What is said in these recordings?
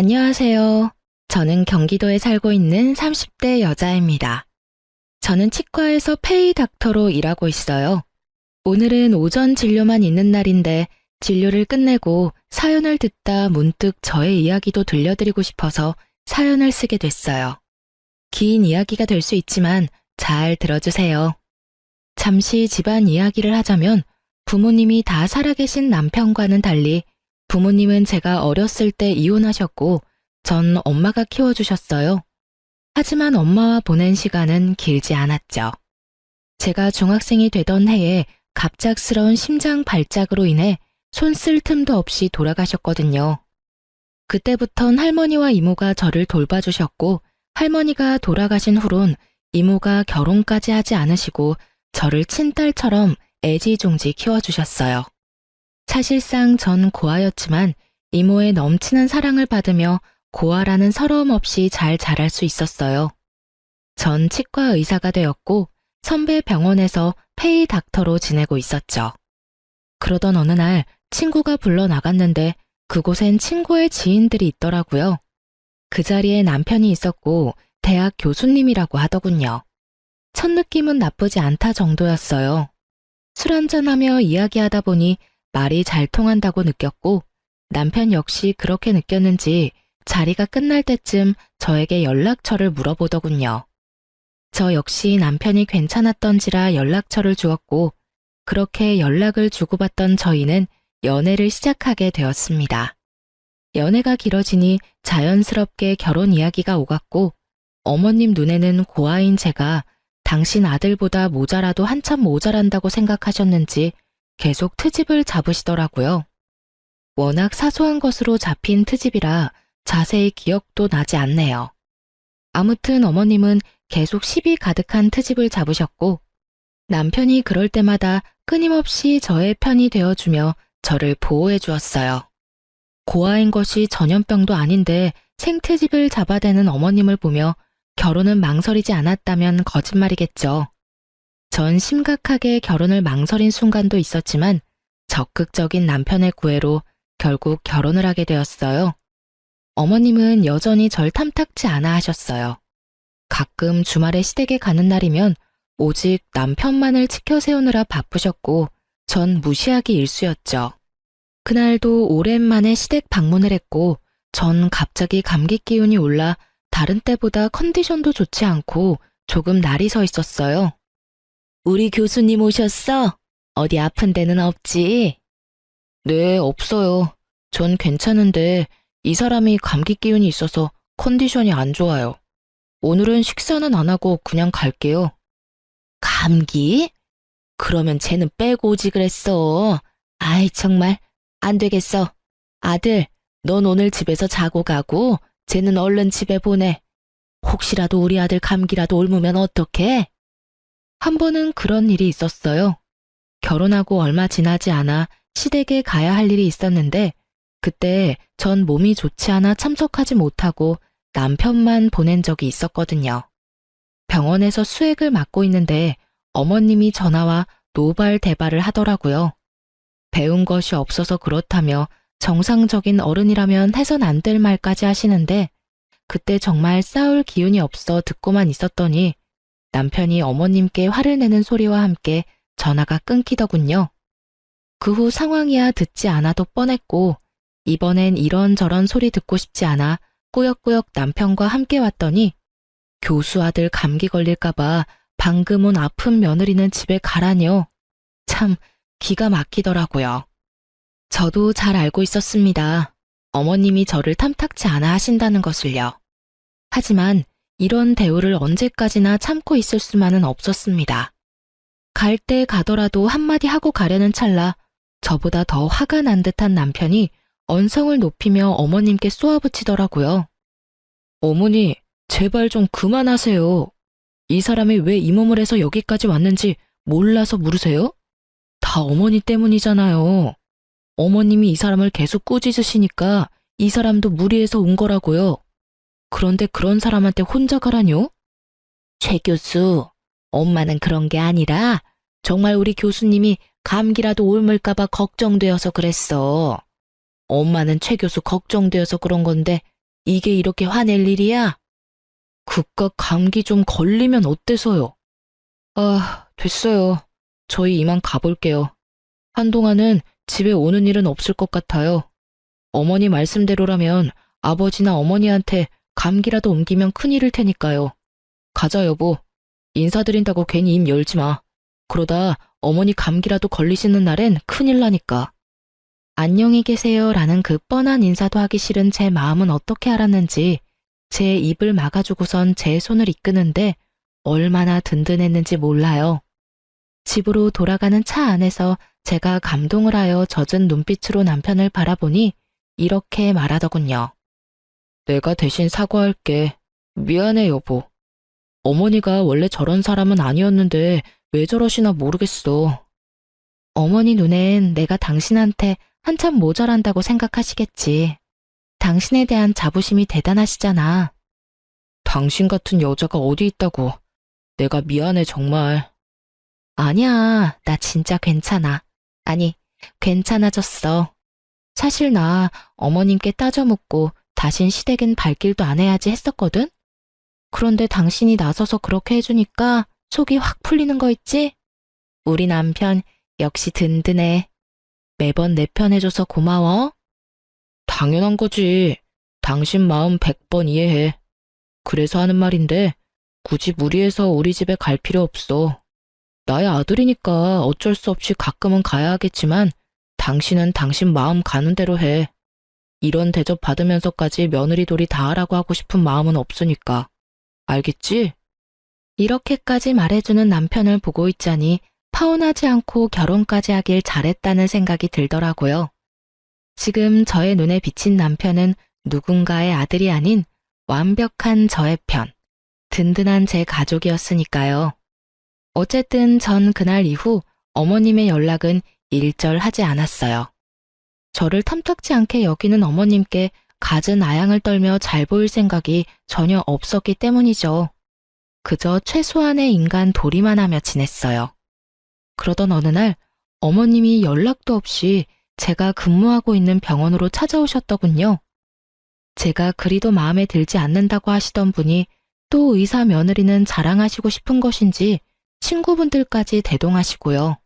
안녕하세요. 저는 경기도에 살고 있는 30대 여자입니다. 저는 치과에서 페이 닥터로 일하고 있어요. 오늘은 오전 진료만 있는 날인데 진료를 끝내고 사연을 듣다 문득 저의 이야기도 들려드리고 싶어서 사연을 쓰게 됐어요. 긴 이야기가 될 수 있지만 잘 들어주세요. 잠시 집안 이야기를 하자면 부모님이 다 살아계신 남편과는 달리 부모님은 제가 어렸을 때 이혼하셨고 전 엄마가 키워주셨어요. 하지만 엄마와 보낸 시간은 길지 않았죠. 제가 중학생이 되던 해에 갑작스러운 심장 발작으로 인해 손 쓸 틈도 없이 돌아가셨거든요. 그때부턴 할머니와 이모가 저를 돌봐주셨고 할머니가 돌아가신 후론 이모가 결혼까지 하지 않으시고 저를 친딸처럼 애지중지 키워주셨어요. 사실상 전 고아였지만 이모의 넘치는 사랑을 받으며 고아라는 서러움 없이 잘 자랄 수 있었어요. 전 치과 의사가 되었고 선배 병원에서 페이 닥터로 지내고 있었죠. 그러던 어느 날 친구가 불러 나갔는데 그곳엔 친구의 지인들이 있더라고요. 그 자리에 남편이 있었고 대학 교수님이라고 하더군요. 첫 느낌은 나쁘지 않다 정도였어요. 술 한잔하며 이야기하다 보니 말이 잘 통한다고 느꼈고 남편 역시 그렇게 느꼈는지 자리가 끝날 때쯤 저에게 연락처를 물어보더군요. 저 역시 남편이 괜찮았던지라 연락처를 주었고 그렇게 연락을 주고받던 저희는 연애를 시작하게 되었습니다. 연애가 길어지니 자연스럽게 결혼 이야기가 오갔고 어머님 눈에는 고아인 제가 당신 아들보다 모자라도 한참 모자란다고 생각하셨는지 계속 트집을 잡으시더라고요. 워낙 사소한 것으로 잡힌 트집이라 자세히 기억도 나지 않네요. 아무튼 어머님은 계속 시비 가득한 트집을 잡으셨고 남편이 그럴 때마다 끊임없이 저의 편이 되어주며 저를 보호해 주었어요. 고아인 것이 전염병도 아닌데 생트집을 잡아대는 어머님을 보며 결혼은 망설이지 않았다면 거짓말이겠죠. 전 심각하게 결혼을 망설인 순간도 있었지만 적극적인 남편의 구애로 결국 결혼을 하게 되었어요. 어머님은 여전히 절 탐탁지 않아 하셨어요. 가끔 주말에 시댁에 가는 날이면 오직 남편만을 지켜 세우느라 바쁘셨고 전 무시하기 일쑤였죠. 그날도 오랜만에 시댁 방문을 했고 전 갑자기 감기 기운이 올라 다른 때보다 컨디션도 좋지 않고 조금 날이 서 있었어요. 우리 교수님 오셨어? 어디 아픈 데는 없지? 네, 없어요. 전 괜찮은데 이 사람이 감기 기운이 있어서 컨디션이 안 좋아요. 오늘은 식사는 안 하고 그냥 갈게요. 감기? 그러면 쟤는 빼고 오지 그랬어. 아이 정말 안 되겠어. 아들, 넌 오늘 집에서 자고 가고 쟤는 얼른 집에 보내. 혹시라도 우리 아들 감기라도 옮으면 어떡해? 한 번은 그런 일이 있었어요. 결혼하고 얼마 지나지 않아 시댁에 가야 할 일이 있었는데 그때 전 몸이 좋지 않아 참석하지 못하고 남편만 보낸 적이 있었거든요. 병원에서 수액을 맞고 있는데 어머님이 전화와 노발대발을 하더라고요. 배운 것이 없어서 그렇다며 정상적인 어른이라면 해선 안 될 말까지 하시는데 그때 정말 싸울 기운이 없어 듣고만 있었더니 남편이 어머님께 화를 내는 소리와 함께 전화가 끊기더군요. 그 후 상황이야 듣지 않아도 뻔했고 이번엔 이런저런 소리 듣고 싶지 않아 꾸역꾸역 남편과 함께 왔더니 교수 아들 감기 걸릴까봐 방금 온 아픈 며느리는 집에 가라뇨. 참 기가 막히더라고요. 저도 잘 알고 있었습니다. 어머님이 저를 탐탁지 않아 하신다는 것을요. 하지만 이런 대우를 언제까지나 참고 있을 수만은 없었습니다. 갈 때 가더라도 한마디 하고 가려는 찰나 저보다 더 화가 난 듯한 남편이 언성을 높이며 어머님께 쏘아붙이더라고요. 어머니, 제발 좀 그만하세요. 이 사람이 왜 이 몸을 해서 여기까지 왔는지 몰라서 물으세요? 다 어머니 때문이잖아요. 어머님이 이 사람을 계속 꾸짖으시니까 이 사람도 무리해서 온 거라고요. 그런데 그런 사람한테 혼자 가라뇨? 최 교수, 엄마는 그런 게 아니라 정말 우리 교수님이 감기라도 옮을까봐 걱정되어서 그랬어. 엄마는 최 교수 걱정되어서 그런 건데 이게 이렇게 화낼 일이야? 그깟 감기 좀 걸리면 어때서요? 아, 됐어요. 저희 이만 가볼게요. 한동안은 집에 오는 일은 없을 것 같아요. 어머니 말씀대로라면 아버지나 어머니한테 감기라도 옮기면 큰일일 테니까요. 가자, 여보. 인사드린다고 괜히 입 열지 마. 그러다 어머니 감기라도 걸리시는 날엔 큰일 나니까. 안녕히 계세요 라는 그 뻔한 인사도 하기 싫은 제 마음은 어떻게 알았는지 제 입을 막아주고선 제 손을 이끄는데 얼마나 든든했는지 몰라요. 집으로 돌아가는 차 안에서 제가 감동을 하여 젖은 눈빛으로 남편을 바라보니 이렇게 말하더군요. 내가 대신 사과할게. 미안해, 여보. 어머니가 원래 저런 사람은 아니었는데 왜 저러시나 모르겠어. 어머니 눈엔 내가 당신한테 한참 모자란다고 생각하시겠지. 당신에 대한 자부심이 대단하시잖아. 당신 같은 여자가 어디 있다고. 내가 미안해, 정말. 아니야, 나 진짜 괜찮아. 아니, 괜찮아졌어. 사실 나 어머님께 따져 묻고 다신 시댁은 발길도 안 해야지 했었거든? 그런데 당신이 나서서 그렇게 해주니까 속이 확 풀리는 거 있지? 우리 남편 역시 든든해. 매번 내 편 해줘서 고마워. 당연한 거지. 당신 마음 100번 이해해. 그래서 하는 말인데 굳이 무리해서 우리 집에 갈 필요 없어. 나의 아들이니까 어쩔 수 없이 가끔은 가야 하겠지만 당신은 당신 마음 가는 대로 해. 이런 대접 받으면서까지 며느리돌이 다 하라고 하고 싶은 마음은 없으니까. 알겠지? 이렇게까지 말해주는 남편을 보고 있자니 파혼하지 않고 결혼까지 하길 잘했다는 생각이 들더라고요. 지금 저의 눈에 비친 남편은 누군가의 아들이 아닌 완벽한 저의 편, 든든한 제 가족이었으니까요. 어쨌든 전 그날 이후 어머님의 연락은 일절하지 않았어요. 저를 탐탁지 않게 여기는 어머님께 갖은 아양을 떨며 잘 보일 생각이 전혀 없었기 때문이죠. 그저 최소한의 인간 도리만 하며 지냈어요. 그러던 어느 날 어머님이 연락도 없이 제가 근무하고 있는 병원으로 찾아오셨더군요. 제가 그리도 마음에 들지 않는다고 하시던 분이 또 의사 며느리는 자랑하시고 싶은 것인지 친구분들까지 대동하시고요.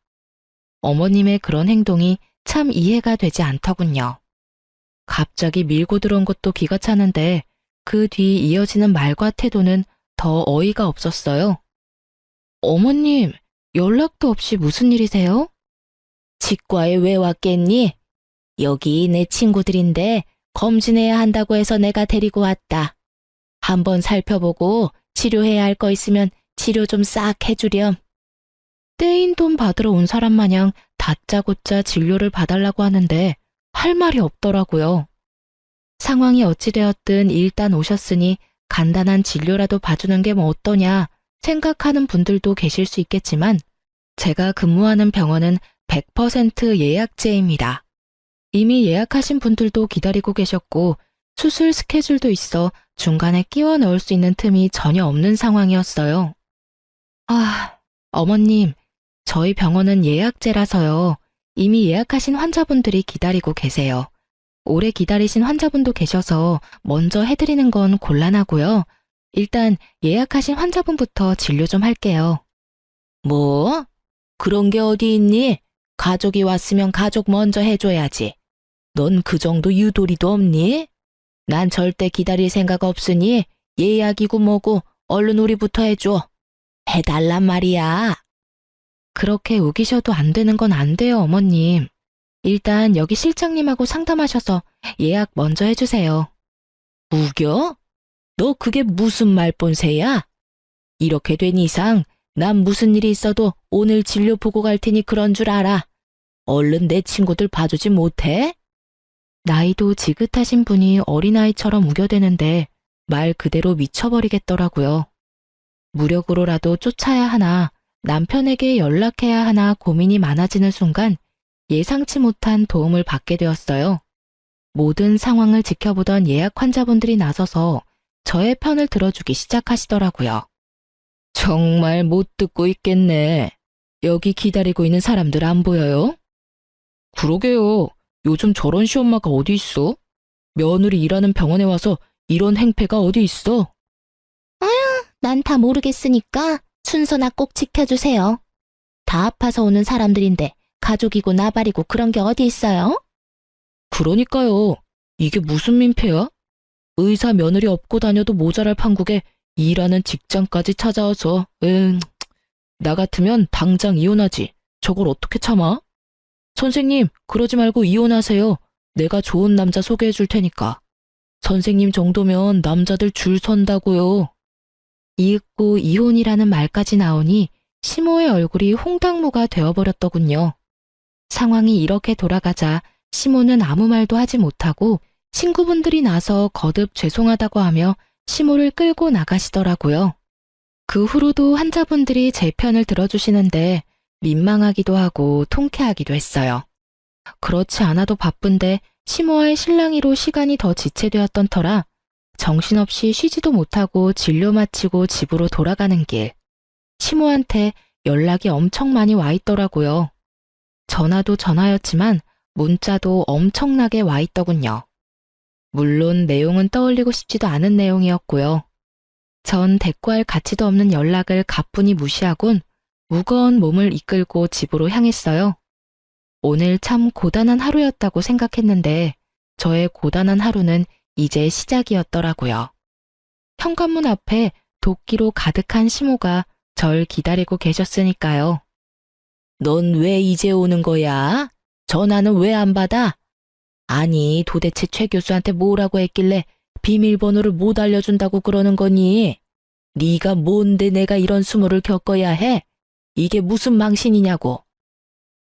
어머님의 그런 행동이 참 이해가 되지 않더군요. 갑자기 밀고 들어온 것도 기가 차는데 그 뒤 이어지는 말과 태도는 더 어이가 없었어요. 어머님, 연락도 없이 무슨 일이세요? 치과에 왜 왔겠니? 여기 내 친구들인데 검진해야 한다고 해서 내가 데리고 왔다. 한번 살펴보고 치료해야 할 거 있으면 치료 좀 싹 해주렴. 떼인 돈 받으러 온 사람 마냥 다짜고짜 진료를 봐달라고 하는데 할 말이 없더라고요. 상황이 어찌되었든 일단 오셨으니 간단한 진료라도 봐주는 게 뭐 어떠냐 생각하는 분들도 계실 수 있겠지만 제가 근무하는 병원은 100% 예약제입니다. 이미 예약하신 분들도 기다리고 계셨고 수술 스케줄도 있어 중간에 끼워 넣을 수 있는 틈이 전혀 없는 상황이었어요. 아, 어머님, 저희 병원은 예약제라서요. 이미 예약하신 환자분들이 기다리고 계세요. 오래 기다리신 환자분도 계셔서 먼저 해드리는 건 곤란하고요. 일단 예약하신 환자분부터 진료 좀 할게요. 뭐? 그런 게 어디 있니? 가족이 왔으면 가족 먼저 해줘야지. 넌 그 정도 유도리도 없니? 난 절대 기다릴 생각 없으니 예약이고 뭐고 얼른 우리부터 해줘. 해달란 말이야. 그렇게 우기셔도 안 되는 건 안 돼요, 어머님. 일단 여기 실장님하고 상담하셔서 예약 먼저 해주세요. 우겨? 너 그게 무슨 말본새야? 이렇게 된 이상 난 무슨 일이 있어도 오늘 진료 보고 갈 테니 그런 줄 알아. 얼른 내 친구들 봐주지 못해? 나이도 지긋하신 분이 어린아이처럼 우겨대는데 말 그대로 미쳐버리겠더라고요. 무력으로라도 쫓아야 하나 남편에게 연락해야 하나 고민이 많아지는 순간 예상치 못한 도움을 받게 되었어요. 모든 상황을 지켜보던 예약 환자분들이 나서서 저의 편을 들어주기 시작하시더라고요. 정말 못 듣고 있겠네. 여기 기다리고 있는 사람들 안 보여요? 그러게요. 요즘 저런 시엄마가 어디 있어? 며느리 일하는 병원에 와서 이런 행패가 어디 있어? 난 다 모르겠으니까 순서나 꼭 지켜주세요. 다 아파서 오는 사람들인데 가족이고 나발이고 그런 게 어디 있어요? 그러니까요. 이게 무슨 민폐야? 의사 며느리 업고 다녀도 모자랄 판국에 일하는 직장까지 찾아와서, 나 같으면 당장 이혼하지. 저걸 어떻게 참아? 선생님, 그러지 말고 이혼하세요. 내가 좋은 남자 소개해 줄 테니까. 선생님 정도면 남자들 줄 선다고요. 이윽고 이혼이라는 말까지 나오니 시모의 얼굴이 홍당무가 되어버렸더군요. 상황이 이렇게 돌아가자 시모는 아무 말도 하지 못하고 친구분들이 나서 거듭 죄송하다고 하며 시모를 끌고 나가시더라고요. 그 후로도 환자분들이 제 편을 들어주시는데 민망하기도 하고 통쾌하기도 했어요. 그렇지 않아도 바쁜데 시모와의 실랑이로 시간이 더 지체되었던 터라 정신없이 쉬지도 못하고 진료 마치고 집으로 돌아가는 길. 시모한테 연락이 엄청 많이 와 있더라고요. 전화도 전화였지만 문자도 엄청나게 와 있더군요. 물론 내용은 떠올리고 싶지도 않은 내용이었고요. 전 대꾸할 가치도 없는 연락을 가뿐히 무시하곤 무거운 몸을 이끌고 집으로 향했어요. 오늘 참 고단한 하루였다고 생각했는데 저의 고단한 하루는 이제 시작이었더라고요. 현관문 앞에 도끼로 가득한 시모가 절 기다리고 계셨으니까요. 넌 왜 이제 오는 거야? 전화는 왜 안 받아? 아니, 도대체 최 교수한테 뭐라고 했길래 비밀번호를 못 알려준다고 그러는 거니? 네가 뭔데 내가 이런 수모를 겪어야 해? 이게 무슨 망신이냐고.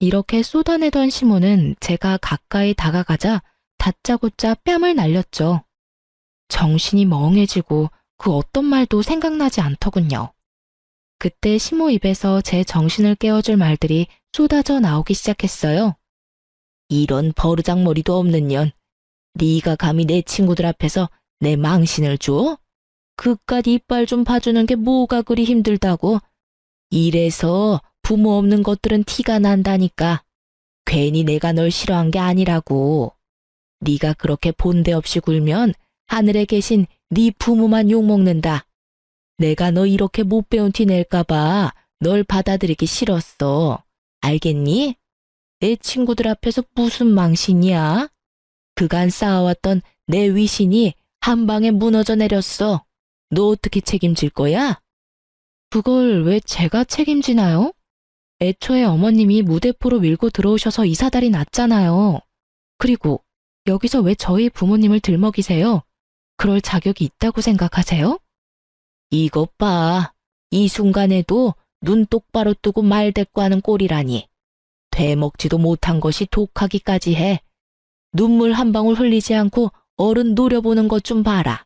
이렇게 쏟아내던 시모는 제가 가까이 다가가자 다짜고짜 뺨을 날렸죠. 정신이 멍해지고 그 어떤 말도 생각나지 않더군요. 그때 시모 입에서 제 정신을 깨워줄 말들이 쏟아져 나오기 시작했어요. 이런 버르장머리도 없는 년. 네가 감히 내 친구들 앞에서 내 망신을 줘? 그깟 이빨 좀 봐주는 게 뭐가 그리 힘들다고? 이래서 부모 없는 것들은 티가 난다니까. 괜히 내가 널 싫어한 게 아니라고. 네가 그렇게 본데 없이 굴면 하늘에 계신 네 부모만 욕먹는다. 내가 너 이렇게 못 배운 티 낼까봐 널 받아들이기 싫었어. 알겠니? 내 친구들 앞에서 무슨 망신이야? 그간 쌓아왔던 내 위신이 한 방에 무너져 내렸어. 너 어떻게 책임질 거야? 그걸 왜 제가 책임지나요? 애초에 어머님이 무대포로 밀고 들어오셔서 이 사달이 났잖아요. 그리고 여기서 왜 저희 부모님을 들먹이세요? 그럴 자격이 있다고 생각하세요? 이것 봐. 이 순간에도 눈 똑바로 뜨고 말대꾸하는 꼴이라니. 되먹지도 못한 것이 독하기까지 해. 눈물 한 방울 흘리지 않고 어른 노려보는 것 좀 봐라.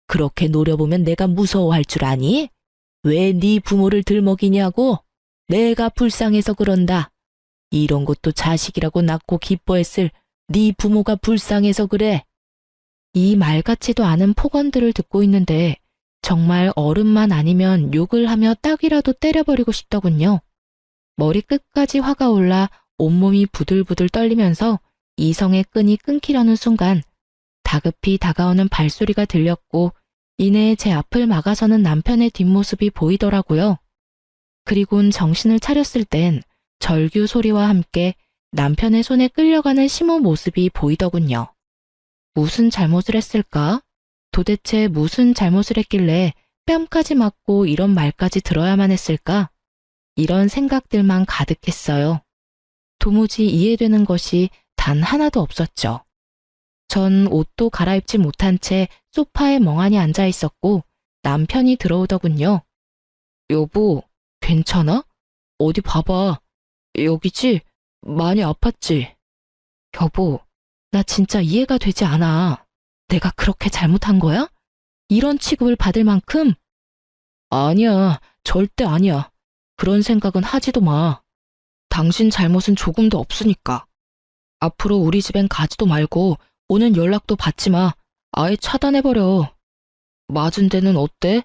그렇게 노려보면 내가 무서워할 줄 아니? 왜 네 부모를 들먹이냐고? 내가 불쌍해서 그런다. 이런 것도 자식이라고 낳고 기뻐했을 네 부모가 불쌍해서 그래. 이 말 같지도 않은 폭언들을 듣고 있는데 정말 어른만 아니면 욕을 하며 딱이라도 때려버리고 싶더군요. 머리 끝까지 화가 올라 온몸이 부들부들 떨리면서 이성의 끈이 끊기려는 순간 다급히 다가오는 발소리가 들렸고 이내 제 앞을 막아서는 남편의 뒷모습이 보이더라고요. 그리곤 정신을 차렸을 땐 절규 소리와 함께 남편의 손에 끌려가는 시모 모습이 보이더군요. 무슨 잘못을 했을까? 도대체 무슨 잘못을 했길래 뺨까지 맞고 이런 말까지 들어야만 했을까? 이런 생각들만 가득했어요. 도무지 이해되는 것이 단 하나도 없었죠. 전 옷도 갈아입지 못한 채 소파에 멍하니 앉아 있었고 남편이 들어오더군요. 여보, 괜찮아? 어디 봐봐. 여기지? 많이 아팠지? 여보, 나 진짜 이해가 되지 않아. 내가 그렇게 잘못한 거야? 이런 취급을 받을 만큼? 아니야, 절대 아니야. 그런 생각은 하지도 마. 당신 잘못은 조금도 없으니까. 앞으로 우리 집엔 가지도 말고 오는 연락도 받지 마. 아예 차단해버려. 맞은 데는 어때?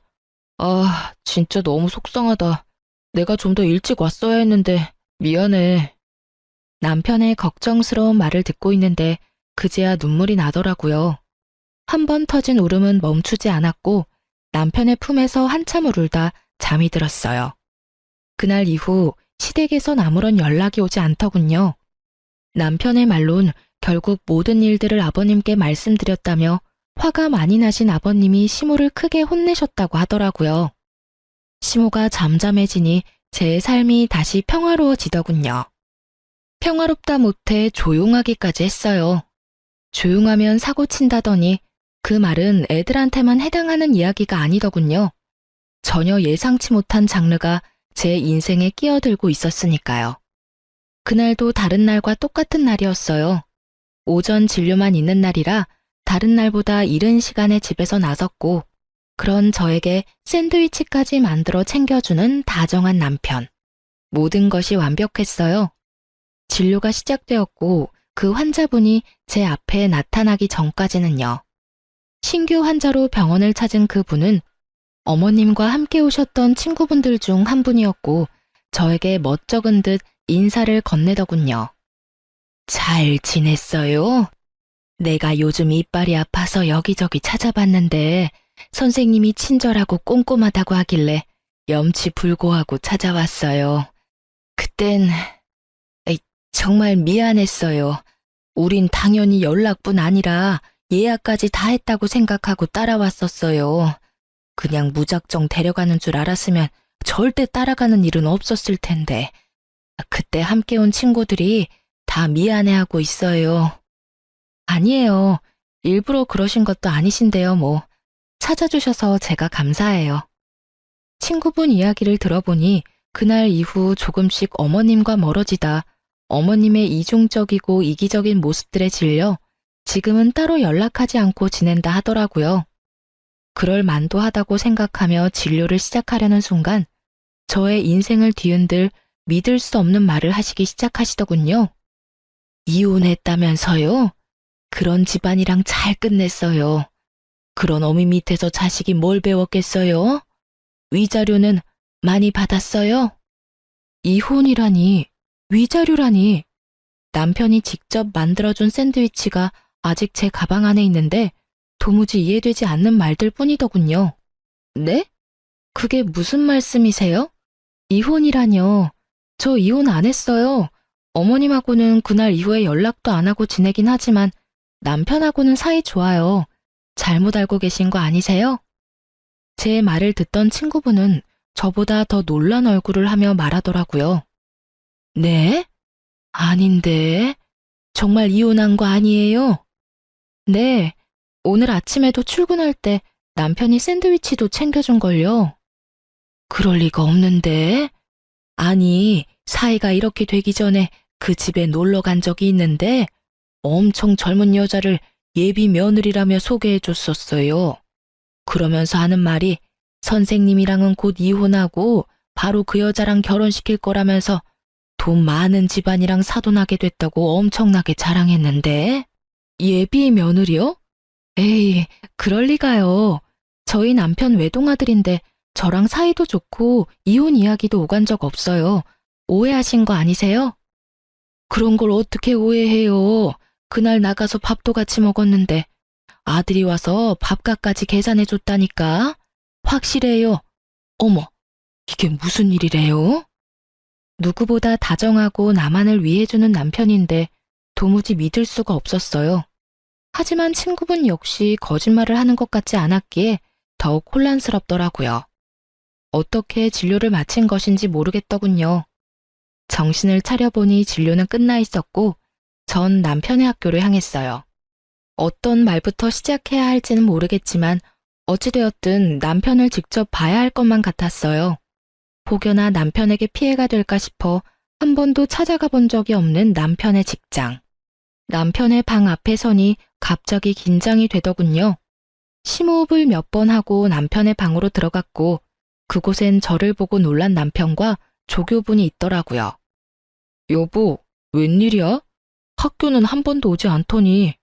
아, 진짜 너무 속상하다. 내가 좀 더 일찍 왔어야 했는데 미안해. 남편의 걱정스러운 말을 듣고 있는데 그제야 눈물이 나더라고요. 한 번 터진 울음은 멈추지 않았고 남편의 품에서 한참을 울다 잠이 들었어요. 그날 이후 시댁에선 아무런 연락이 오지 않더군요. 남편의 말론 결국 모든 일들을 아버님께 말씀드렸다며 화가 많이 나신 아버님이 시모를 크게 혼내셨다고 하더라고요. 시모가 잠잠해지니 제 삶이 다시 평화로워지더군요. 평화롭다 못해 조용하기까지 했어요. 조용하면 사고 친다더니 그 말은 애들한테만 해당하는 이야기가 아니더군요. 전혀 예상치 못한 장르가 제 인생에 끼어들고 있었으니까요. 그날도 다른 날과 똑같은 날이었어요. 오전 진료만 있는 날이라 다른 날보다 이른 시간에 집에서 나섰고 그런 저에게 샌드위치까지 만들어 챙겨주는 다정한 남편. 모든 것이 완벽했어요. 진료가 시작되었고 그 환자분이 제 앞에 나타나기 전까지는요. 신규 환자로 병원을 찾은 그분은 어머님과 함께 오셨던 친구분들 중 한 분이었고 저에게 멋쩍은 듯 인사를 건네더군요. 잘 지냈어요? 내가 요즘 이빨이 아파서 여기저기 찾아봤는데 선생님이 친절하고 꼼꼼하다고 하길래 염치불고하고 찾아왔어요. 그땐 정말 미안했어요. 우린 당연히 연락뿐 아니라 예약까지 다 했다고 생각하고 따라왔었어요. 그냥 무작정 데려가는 줄 알았으면 절대 따라가는 일은 없었을 텐데. 그때 함께 온 친구들이 다 미안해하고 있어요. 아니에요. 일부러 그러신 것도 아니신데요, 뭐. 찾아주셔서 제가 감사해요. 친구분 이야기를 들어보니 그날 이후 조금씩 어머님과 멀어지다 어머님의 이중적이고 이기적인 모습들에 질려 지금은 따로 연락하지 않고 지낸다 하더라고요. 그럴 만도 하다고 생각하며 진료를 시작하려는 순간 저의 인생을 뒤흔들 믿을 수 없는 말을 하시기 시작하시더군요. 이혼했다면서요? 그런 집안이랑 잘 끝냈어요. 그런 어미 밑에서 자식이 뭘 배웠겠어요? 위자료는 많이 받았어요? 이혼이라니, 위자료라니. 남편이 직접 만들어준 샌드위치가 아직 제 가방 안에 있는데 도무지 이해되지 않는 말들 뿐이더군요. 네? 그게 무슨 말씀이세요? 이혼이라뇨. 저 이혼 안 했어요. 어머님하고는 그날 이후에 연락도 안 하고 지내긴 하지만 남편하고는 사이 좋아요. 잘못 알고 계신 거 아니세요? 제 말을 듣던 친구분은 저보다 더 놀란 얼굴을 하며 말하더라고요. 네? 아닌데. 정말 이혼한 거 아니에요? 네. 오늘 아침에도 출근할 때 남편이 샌드위치도 챙겨준걸요. 그럴 리가 없는데. 아니, 사이가 이렇게 되기 전에 그 집에 놀러 간 적이 있는데 엄청 젊은 여자를 예비 며느리라며 소개해줬었어요. 그러면서 하는 말이 선생님이랑은 곧 이혼하고 바로 그 여자랑 결혼시킬 거라면서 돈 많은 집안이랑 사돈하게 됐다고 엄청나게 자랑했는데 예비 며느리요? 에이, 그럴 리가요. 저희 남편 외동아들인데 저랑 사이도 좋고 이혼 이야기도 오간 적 없어요. 오해하신 거 아니세요? 그런 걸 어떻게 오해해요. 그날 나가서 밥도 같이 먹었는데 아들이 와서 밥값까지 계산해줬다니까. 확실해요. 어머, 이게 무슨 일이래요? 누구보다 다정하고 나만을 위해주는 남편인데 도무지 믿을 수가 없었어요. 하지만 친구분 역시 거짓말을 하는 것 같지 않았기에 더욱 혼란스럽더라고요. 어떻게 진료를 마친 것인지 모르겠더군요. 정신을 차려보니 진료는 끝나 있었고 전 남편의 학교를 향했어요. 어떤 말부터 시작해야 할지는 모르겠지만 어찌되었든 남편을 직접 봐야 할 것만 같았어요. 혹여나 남편에게 피해가 될까 싶어 한 번도 찾아가 본 적이 없는 남편의 직장. 남편의 방 앞에 서니 갑자기 긴장이 되더군요. 심호흡을 몇 번 하고 남편의 방으로 들어갔고 그곳엔 저를 보고 놀란 남편과 조교분이 있더라고요. 여보, 웬일이야? 학교는 한 번도 오지 않더니.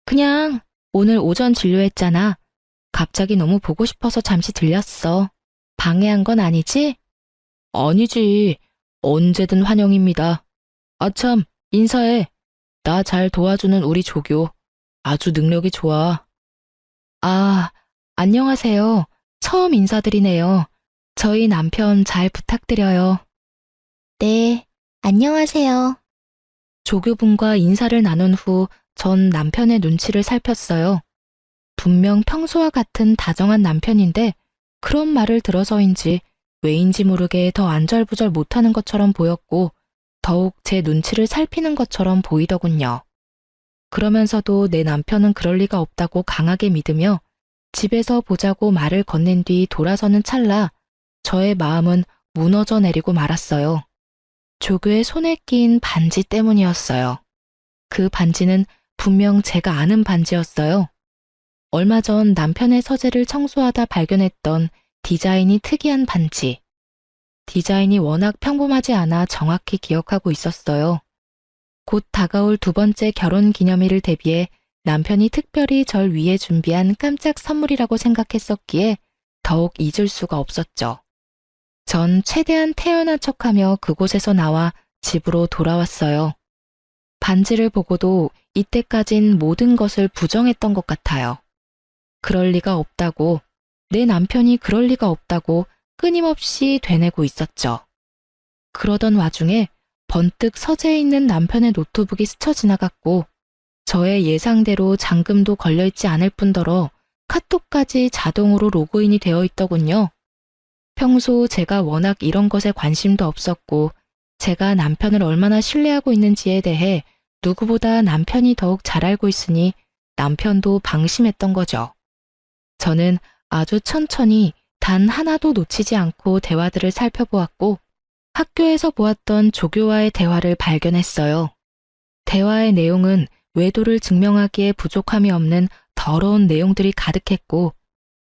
그냥 오늘 오전 진료했잖아. 갑자기 너무 보고 싶어서 잠시 들렸어. 방해한 건 아니지? 아니지. 언제든 환영입니다. 아참, 인사해. 나 잘 도와주는 우리 조교. 아주 능력이 좋아. 아, 안녕하세요. 처음 인사드리네요. 저희 남편 잘 부탁드려요. 네, 안녕하세요. 조교분과 인사를 나눈 후 전 남편의 눈치를 살폈어요. 분명 평소와 같은 다정한 남편인데 그런 말을 들어서인지 왜인지 모르게 더 안절부절 못하는 것처럼 보였고 더욱 제 눈치를 살피는 것처럼 보이더군요. 그러면서도 내 남편은 그럴 리가 없다고 강하게 믿으며 집에서 보자고 말을 건넨 뒤 돌아서는 찰나 저의 마음은 무너져 내리고 말았어요. 조교의 손에 낀 반지 때문이었어요. 그 반지는 분명 제가 아는 반지였어요. 얼마 전 남편의 서재를 청소하다 발견했던 디자인이 특이한 반지. 디자인이 워낙 평범하지 않아 정확히 기억하고 있었어요. 곧 다가올 두 번째 결혼 기념일을 대비해 남편이 특별히 절 위해 준비한 깜짝 선물이라고 생각했었기에 더욱 잊을 수가 없었죠. 전 최대한 태연한 척하며 그곳에서 나와 집으로 돌아왔어요. 반지를 보고도 이때까진 모든 것을 부정했던 것 같아요. 그럴 리가 없다고, 내 남편이 그럴 리가 없다고 끊임없이 되뇌고 있었죠. 그러던 와중에 번뜩 서재에 있는 남편의 노트북이 스쳐 지나갔고 저의 예상대로 잠금도 걸려있지 않을 뿐더러 카톡까지 자동으로 로그인이 되어 있더군요. 평소 제가 워낙 이런 것에 관심도 없었고 제가 남편을 얼마나 신뢰하고 있는지에 대해 누구보다 남편이 더욱 잘 알고 있으니 남편도 방심했던 거죠. 저는 아주 천천히 단 하나도 놓치지 않고 대화들을 살펴보았고 학교에서 보았던 조교와의 대화를 발견했어요. 대화의 내용은 외도를 증명하기에 부족함이 없는 더러운 내용들이 가득했고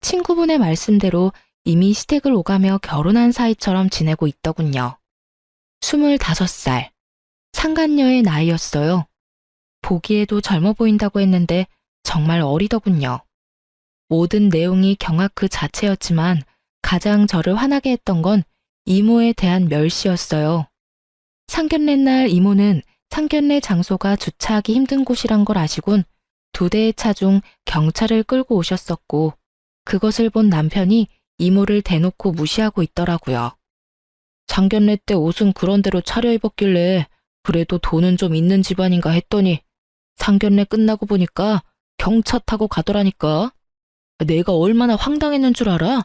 친구분의 말씀대로 이미 시댁을 오가며 결혼한 사이처럼 지내고 있더군요. 25살, 상간녀의 나이였어요. 보기에도 젊어 보인다고 했는데 정말 어리더군요. 모든 내용이 경악 그 자체였지만 가장 저를 화나게 했던 건 이모에 대한 멸시였어요. 상견례 날 이모는 상견례 장소가 주차하기 힘든 곳이란 걸 아시곤 2대의 차 중 경찰을 끌고 오셨었고 그것을 본 남편이 이모를 대놓고 무시하고 있더라고요. 상견례 때 옷은 그런 대로 차려입었길래 그래도 돈은 좀 있는 집안인가 했더니 상견례 끝나고 보니까 경차 타고 가더라니까. 내가 얼마나 황당했는 줄 알아?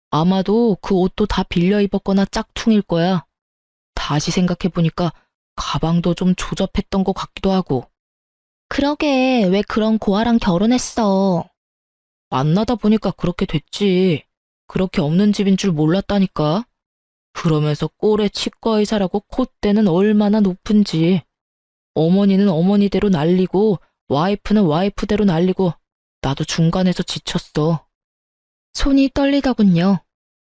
아마도 그 옷도 다 빌려 입었거나 짝퉁일 거야. 다시 생각해보니까 가방도 좀 조잡했던 것 같기도 하고. 그러게, 왜 그런 고아랑 결혼했어? 만나다 보니까 그렇게 됐지. 그렇게 없는 집인 줄 몰랐다니까. 그러면서 꼴에 치과 의사라고 콧대는 얼마나 높은지. 어머니는 어머니대로 날리고 와이프는 와이프대로 날리고 나도 중간에서 지쳤어. 손이 떨리더군요.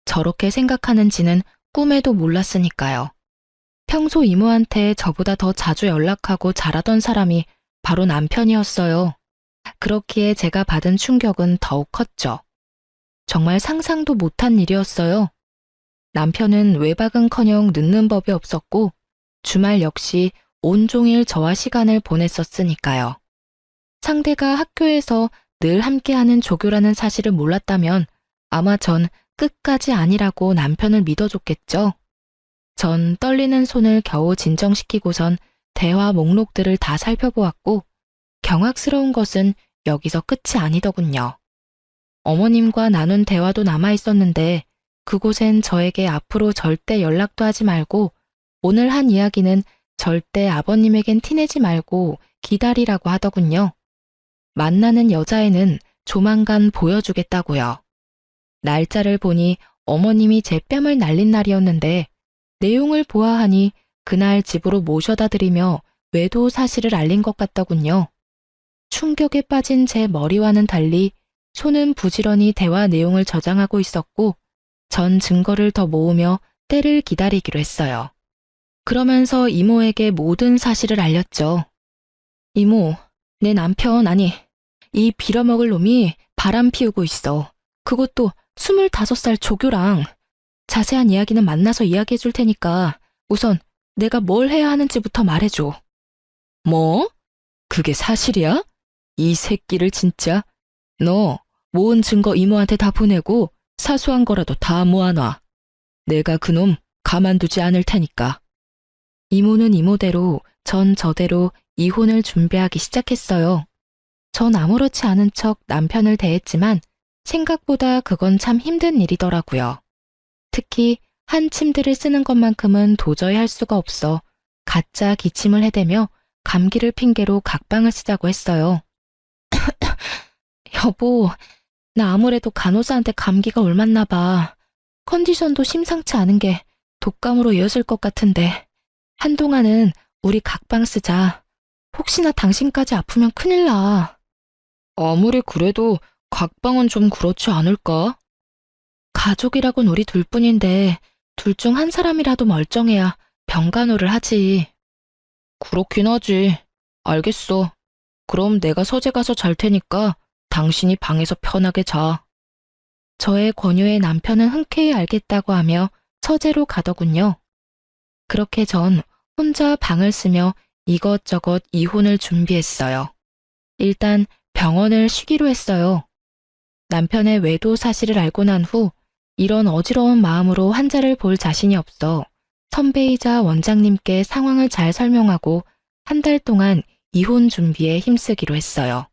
저렇게 생각하는지는 꿈에도 몰랐으니까요. 평소 이모한테 저보다 더 자주 연락하고 잘하던 사람이 바로 남편이었어요. 그렇기에 제가 받은 충격은 더욱 컸죠. 정말 상상도 못한 일이었어요. 남편은 외박은커녕 늦는 법이 없었고 주말 역시 온종일 저와 시간을 보냈었으니까요. 상대가 학교에서 늘 함께하는 조교라는 사실을 몰랐다면 아마 전 끝까지 아니라고 남편을 믿어줬겠죠. 전 떨리는 손을 겨우 진정시키고선 대화 목록들을 다 살펴보았고 경악스러운 것은 여기서 끝이 아니더군요. 어머님과 나눈 대화도 남아있었는데 그곳엔 저에게 앞으로 절대 연락도 하지 말고 오늘 한 이야기는 절대 아버님에겐 티내지 말고 기다리라고 하더군요. 만나는 여자애는 조만간 보여주겠다고요. 날짜를 보니 어머님이 제 뺨을 날린 날이었는데 내용을 보아하니 그날 집으로 모셔다 드리며 외도 사실을 알린 것 같더군요. 충격에 빠진 제 머리와는 달리 손은 부지런히 대화 내용을 저장하고 있었고 전 증거를 더 모으며 때를 기다리기로 했어요. 그러면서 이모에게 모든 사실을 알렸죠. 이모, 내 남편 아니 이 빌어먹을 놈이 바람 피우고 있어. 그것도 25살 조교랑. 자세한 이야기는 만나서 이야기해 줄 테니까 우선 내가 뭘 해야 하는지부터 말해줘. 뭐? 그게 사실이야? 이 새끼를 진짜. 너 모은 증거 이모한테 다 보내고 사소한 거라도 다 모아놔. 내가 그놈 가만두지 않을 테니까. 이모는 이모대로, 전 저대로 이혼을 준비하기 시작했어요. 전 아무렇지 않은 척 남편을 대했지만 생각보다 그건 참 힘든 일이더라고요. 특히 한 침대를 쓰는 것만큼은 도저히 할 수가 없어 가짜 기침을 해대며 감기를 핑계로 각방을 쓰자고 했어요. 여보, 나 아무래도 간호사한테 감기가 옮았나 봐. 컨디션도 심상치 않은 게 독감으로 이어질 것 같은데 한동안은 우리 각방 쓰자. 혹시나 당신까지 아프면 큰일 나. 아무리 그래도 각방은 좀 그렇지 않을까? 가족이라곤 우리 둘뿐인데 둘 중 한 사람이라도 멀쩡해야 병간호를 하지. 그렇긴 하지. 알겠어. 그럼 내가 서재 가서 잘 테니까 당신이 방에서 편하게 자. 저의 권유에 남편은 흔쾌히 알겠다고 하며 서재로 가더군요. 그렇게 전 혼자 방을 쓰며 이것저것 이혼을 준비했어요. 일단 병원을 쉬기로 했어요. 남편의 외도 사실을 알고 난 후 이런 어지러운 마음으로 환자를 볼 자신이 없어 선배이자 원장님께 상황을 잘 설명하고 한 달 동안 이혼 준비에 힘쓰기로 했어요.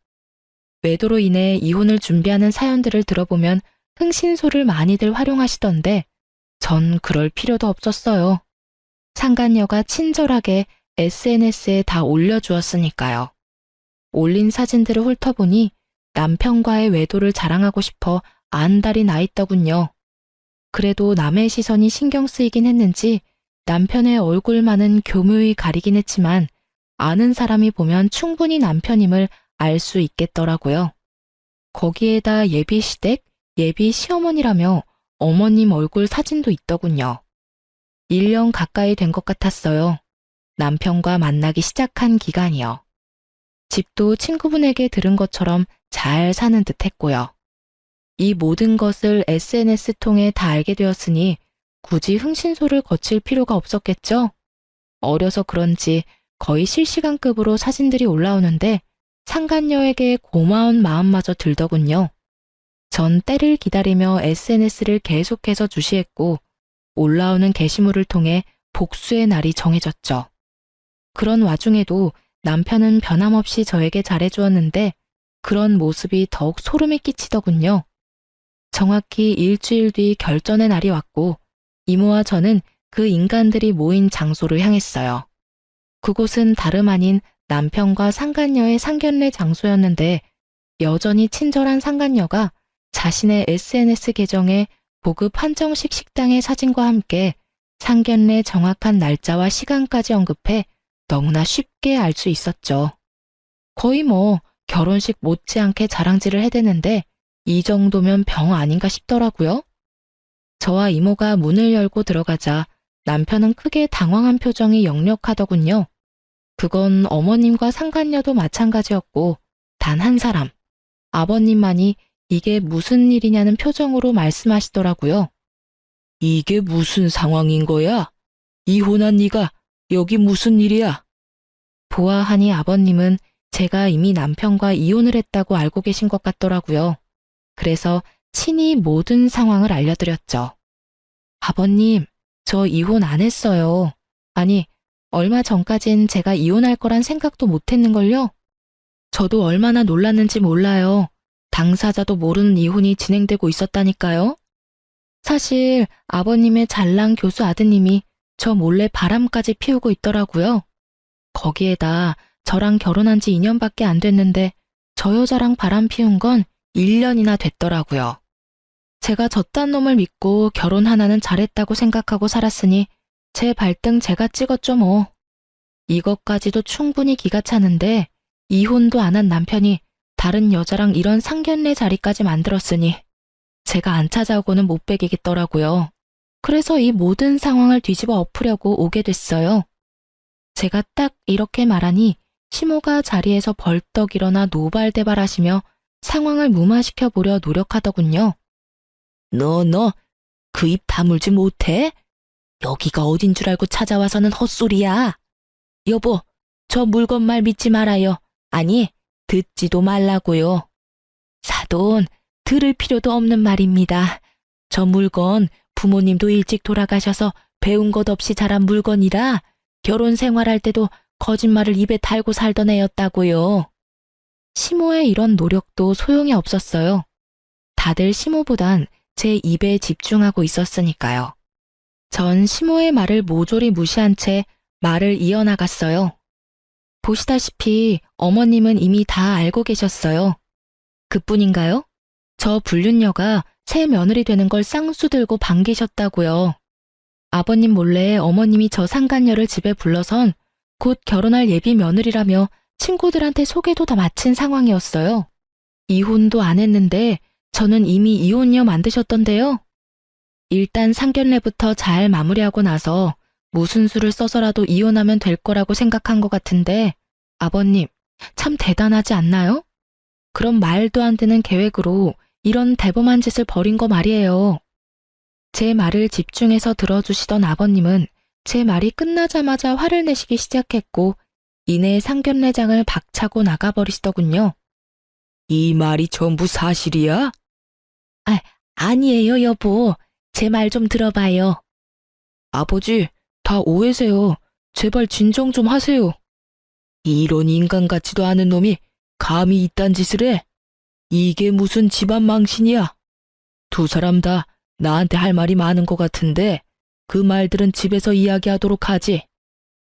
외도로 인해 이혼을 준비하는 사연들을 들어보면 흥신소를 많이들 활용하시던데 전 그럴 필요도 없었어요. 상간녀가 친절하게 SNS에 다 올려주었으니까요. 올린 사진들을 훑어보니 남편과의 외도를 자랑하고 싶어 안달이 나 있더군요. 그래도 남의 시선이 신경 쓰이긴 했는지 남편의 얼굴만은 교묘히 가리긴 했지만 아는 사람이 보면 충분히 남편임을 알 수 있겠더라고요. 거기에다 예비 시댁, 예비 시어머니라며 어머님 얼굴 사진도 있더군요. 1년 가까이 된 것 같았어요. 남편과 만나기 시작한 기간이요. 집도 친구분에게 들은 것처럼 잘 사는 듯 했고요. 이 모든 것을 SNS 통해 다 알게 되었으니 굳이 흥신소를 거칠 필요가 없었겠죠? 어려서 그런지 거의 실시간급으로 사진들이 올라오는데 상간녀에게 고마운 마음마저 들더군요. 전 때를 기다리며 SNS를 계속해서 주시했고 올라오는 게시물을 통해 복수의 날이 정해졌죠. 그런 와중에도 남편은 변함없이 저에게 잘해주었는데 그런 모습이 더욱 소름이 끼치더군요. 정확히 일주일 뒤 결전의 날이 왔고 이모와 저는 그 인간들이 모인 장소를 향했어요. 그곳은 다름 아닌 남편과 상간녀의 상견례 장소였는데 여전히 친절한 상간녀가 자신의 SNS 계정에 고급 한정식 식당의 사진과 함께 상견례 정확한 날짜와 시간까지 언급해 너무나 쉽게 알 수 있었죠. 거의 결혼식 못지않게 자랑질을 해대는데 이 정도면 병 아닌가 싶더라고요. 저와 이모가 문을 열고 들어가자 남편은 크게 당황한 표정이 역력하더군요. 그건 어머님과 상간녀도 마찬가지였고 단 한 사람, 아버님만이 이게 무슨 일이냐는 표정으로 말씀하시더라고요. 이게 무슨 상황인 거야? 이혼한 네가 여기 무슨 일이야? 보아하니 아버님은 제가 이미 남편과 이혼을 했다고 알고 계신 것 같더라고요. 그래서 친히 모든 상황을 알려드렸죠. 아버님, 저 이혼 안 했어요. 아니, 얼마 전까진 제가 이혼할 거란 생각도 못 했는걸요? 저도 얼마나 놀랐는지 몰라요. 당사자도 모르는 이혼이 진행되고 있었다니까요. 사실 아버님의 잘난 교수 아드님이 저 몰래 바람까지 피우고 있더라고요. 거기에다 저랑 결혼한 지 2년밖에 안 됐는데 저 여자랑 바람 피운 건 1년이나 됐더라고요. 제가 저딴 놈을 믿고 결혼 하나는 잘했다고 생각하고 살았으니 제 발등 제가 찍었죠 뭐. 이것까지도 충분히 기가 차는데 이혼도 안 한 남편이 다른 여자랑 이런 상견례 자리까지 만들었으니 제가 안 찾아오고는 못 베기겠더라고요. 그래서 이 모든 상황을 뒤집어 엎으려고 오게 됐어요. 제가 딱 이렇게 말하니 시모가 자리에서 벌떡 일어나 노발대발하시며 상황을 무마시켜 보려 노력하더군요. 너 그 입 다물지 못해? 여기가 어딘 줄 알고 찾아와서는 헛소리야. 여보, 저 물건 말 믿지 말아요. 아니, 듣지도 말라고요. 사돈, 들을 필요도 없는 말입니다. 저 물건 부모님도 일찍 돌아가셔서 배운 것 없이 자란 물건이라 결혼 생활할 때도 거짓말을 입에 달고 살던 애였다고요. 시모의 이런 노력도 소용이 없었어요. 다들 시모보단 제 입에 집중하고 있었으니까요. 전 시모의 말을 모조리 무시한 채 말을 이어나갔어요. 보시다시피 어머님은 이미 다 알고 계셨어요. 그뿐인가요? 저 불륜녀가 새 며느리 되는 걸 쌍수 들고 반기셨다고요. 아버님 몰래 어머님이 저 상간녀를 집에 불러선 곧 결혼할 예비 며느리라며 친구들한테 소개도 다 마친 상황이었어요. 이혼도 안 했는데 저는 이미 이혼녀 만드셨던데요. 일단 상견례부터 잘 마무리하고 나서 무슨 수를 써서라도 이혼하면 될 거라고 생각한 것 같은데 아버님 참 대단하지 않나요? 그런 말도 안 되는 계획으로 이런 대범한 짓을 벌인 거 말이에요. 제 말을 집중해서 들어주시던 아버님은 제 말이 끝나자마자 화를 내시기 시작했고 이내 상견례장을 박차고 나가버리시더군요. 이 말이 전부 사실이야? 아니에요, 여보. 제 말 좀 들어봐요. 아버지, 다 오해세요. 제발 진정 좀 하세요. 이런 인간 같지도 않은 놈이 감히 이딴 짓을 해? 이게 무슨 집안 망신이야? 두 사람 다 나한테 할 말이 많은 것 같은데 그 말들은 집에서 이야기하도록 하지.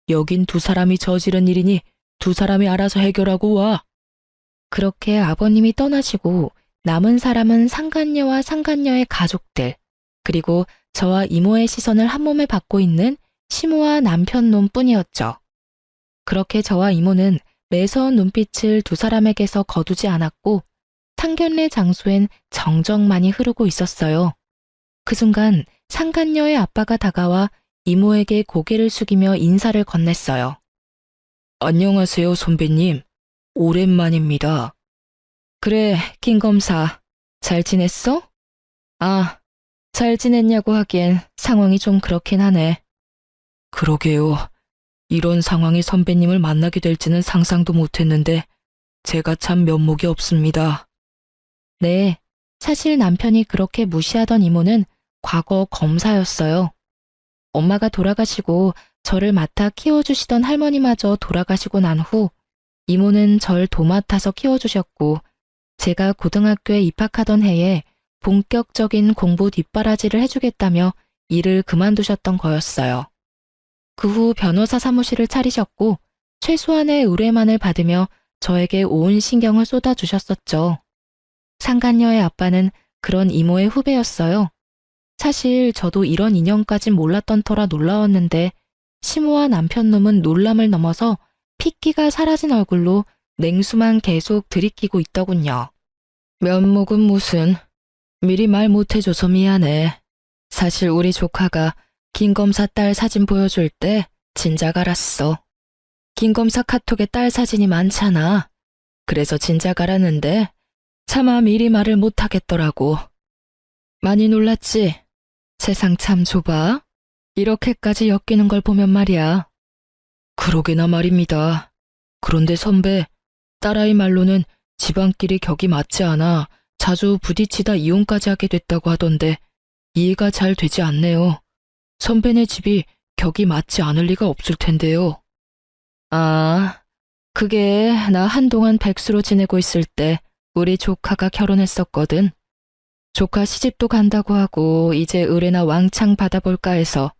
여긴 두 사람이 저지른 일이니 두 사람이 알아서 해결하고 와. 그렇게 아버님이 떠나시고 남은 사람은 상간녀와 상간녀의 가족들, 그리고 저와 이모의 시선을 한 몸에 받고 있는 시모와 남편 놈뿐이었죠. 그렇게 저와 이모는 매서운 눈빛을 두 사람에게서 거두지 않았고 상견례 장소엔 정적만이 흐르고 있었어요. 그 순간 상간녀의 아빠가 다가와 이모에게 고개를 숙이며 인사를 건넸어요. 안녕하세요, 선배님. 오랜만입니다. 그래, 김 검사. 잘 지냈어? 아, 잘 지냈냐고 하기엔 상황이 좀 그렇긴 하네. 그러게요. 이런 상황이 선배님을 만나게 될지는 상상도 못했는데 제가 참 면목이 없습니다. 네, 사실 남편이 그렇게 무시하던 이모는 과거 검사였어요. 엄마가 돌아가시고 저를 맡아 키워주시던 할머니마저 돌아가시고 난 후 이모는 절 도맡아서 키워주셨고 제가 고등학교에 입학하던 해에 본격적인 공부 뒷바라지를 해주겠다며 일을 그만두셨던 거였어요. 그 후 변호사 사무실을 차리셨고 최소한의 의뢰만을 받으며 저에게 온 신경을 쏟아주셨었죠. 상간녀의 아빠는 그런 이모의 후배였어요. 사실 저도 이런 인연까진 몰랐던 터라 놀라웠는데 시모와 남편놈은 놀람을 넘어서 핏기가 사라진 얼굴로 냉수만 계속 들이키고 있더군요. 면목은 무슨, 미리 말 못해줘서 미안해. 사실 우리 조카가 김 검사 딸 사진 보여줄 때 진작 알았어. 김 검사 카톡에 딸 사진이 많잖아. 그래서 진작 알았는데 차마 미리 말을 못하겠더라고. 많이 놀랐지? 세상 참 좁아. 이렇게까지 엮이는 걸 보면 말이야. 그러게나 말입니다. 그런데 선배, 딸아이 말로는 집안끼리 격이 맞지 않아 자주 부딪히다 이혼까지 하게 됐다고 하던데 이해가 잘 되지 않네요. 선배네 집이 격이 맞지 않을 리가 없을 텐데요. 아, 그게 나 한동안 백수로 지내고 있을 때 우리 조카가 결혼했었거든. 조카 시집도 간다고 하고 이제 의뢰나 왕창 받아볼까 해서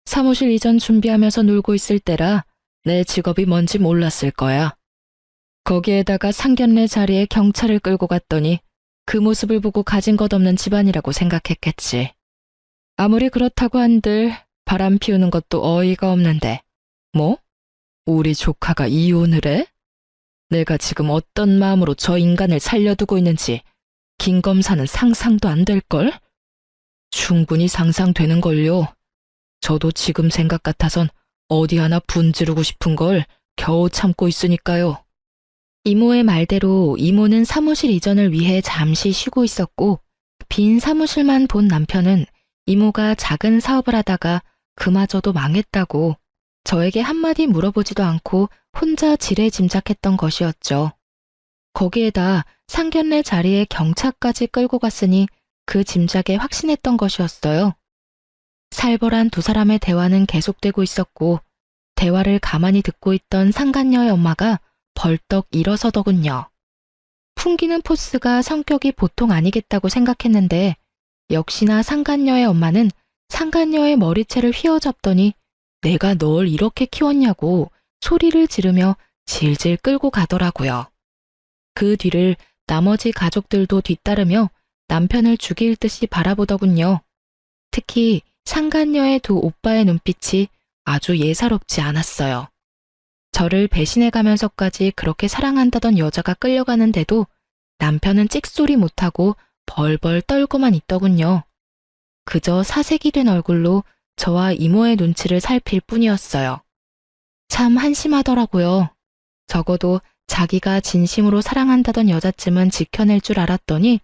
사무실 이전 준비하면서 놀고 있을 때라 내 직업이 뭔지 몰랐을 거야. 거기에다가 상견례 자리에 경찰을 끌고 갔더니 그 모습을 보고 가진 것 없는 집안이라고 생각했겠지. 아무리 그렇다고 한들 바람 피우는 것도 어이가 없는데 뭐? 우리 조카가 이혼을 해? 내가 지금 어떤 마음으로 저 인간을 살려두고 있는지 김 검사는 상상도 안 될걸? 충분히 상상되는걸요. 저도 지금 생각 같아선 어디 하나 분지르고 싶은 걸 겨우 참고 있으니까요. 이모의 말대로 이모는 사무실 이전을 위해 잠시 쉬고 있었고 빈 사무실만 본 남편은 이모가 작은 사업을 하다가 그마저도 망했다고 저에게 한마디 물어보지도 않고 혼자 지레짐작했던 것이었죠. 거기에다 상견례 자리에 경차까지 끌고 갔으니 그 짐작에 확신했던 것이었어요. 살벌한 두 사람의 대화는 계속되고 있었고 대화를 가만히 듣고 있던 상간녀의 엄마가 벌떡 일어서더군요. 풍기는 포스가 성격이 보통 아니겠다고 생각했는데 역시나 상간녀의 엄마는 상간녀의 머리채를 휘어잡더니 내가 널 이렇게 키웠냐고 소리를 지르며 질질 끌고 가더라고요. 그 뒤를 나머지 가족들도 뒤따르며 남편을 죽일 듯이 바라보더군요. 특히 상간녀의 두 오빠의 눈빛이 아주 예사롭지 않았어요. 저를 배신해가면서까지 그렇게 사랑한다던 여자가 끌려가는데도 남편은 찍소리 못하고 벌벌 떨고만 있더군요. 그저 사색이 된 얼굴로 저와 이모의 눈치를 살필 뿐이었어요. 참 한심하더라고요. 적어도 자기가 진심으로 사랑한다던 여자쯤은 지켜낼 줄 알았더니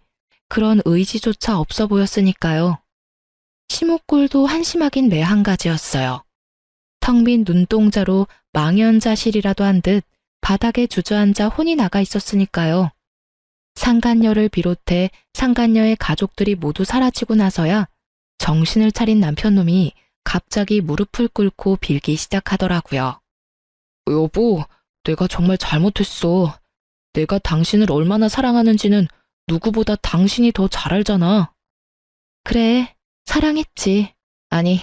그런 의지조차 없어 보였으니까요. 시무꼴도 한심하긴 매한 가지였어요. 텅 빈 눈동자로 망연자실이라도 한 듯 바닥에 주저앉아 혼이 나가 있었으니까요. 상간녀를 비롯해 상간녀의 가족들이 모두 사라지고 나서야 정신을 차린 남편놈이 갑자기 무릎을 꿇고 빌기 시작하더라고요. 여보, 내가 정말 잘못했어. 내가 당신을 얼마나 사랑하는지는 누구보다 당신이 더 잘 알잖아. 그래, 사랑했지. 아니,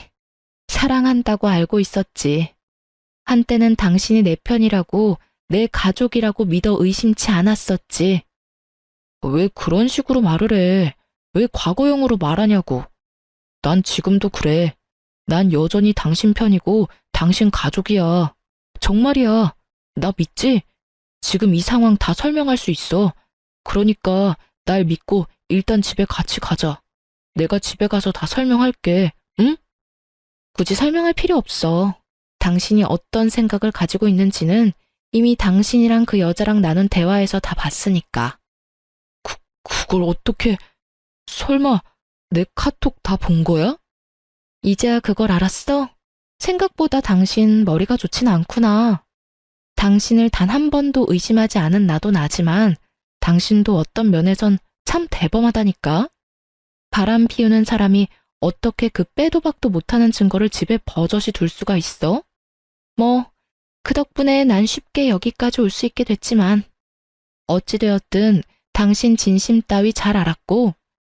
사랑한다고 알고 있었지. 한때는 당신이 내 편이라고, 내 가족이라고 믿어 의심치 않았었지. 왜 그런 식으로 말을 해? 왜 과거형으로 말하냐고. 난 지금도 그래. 난 여전히 당신 편이고 당신 가족이야. 정말이야. 나 믿지? 지금 이 상황 다 설명할 수 있어. 그러니까 날 믿고 일단 집에 같이 가자. 내가 집에 가서 다 설명할게. 응? 굳이 설명할 필요 없어. 당신이 어떤 생각을 가지고 있는지는 이미 당신이랑 그 여자랑 나눈 대화에서 다 봤으니까. 그걸 어떻게... 설마 내 카톡 다 본 거야? 이제야 그걸 알았어? 생각보다 당신 머리가 좋진 않구나. 당신을 단 한 번도 의심하지 않은 나도 나지만 당신도 어떤 면에선 참 대범하다니까. 바람 피우는 사람이 어떻게 그 빼도 박도 못하는 증거를 집에 버젓이 둘 수가 있어? 뭐, 그 덕분에 난 쉽게 여기까지 올 수 있게 됐지만 어찌되었든 당신 진심 따위 잘 알았고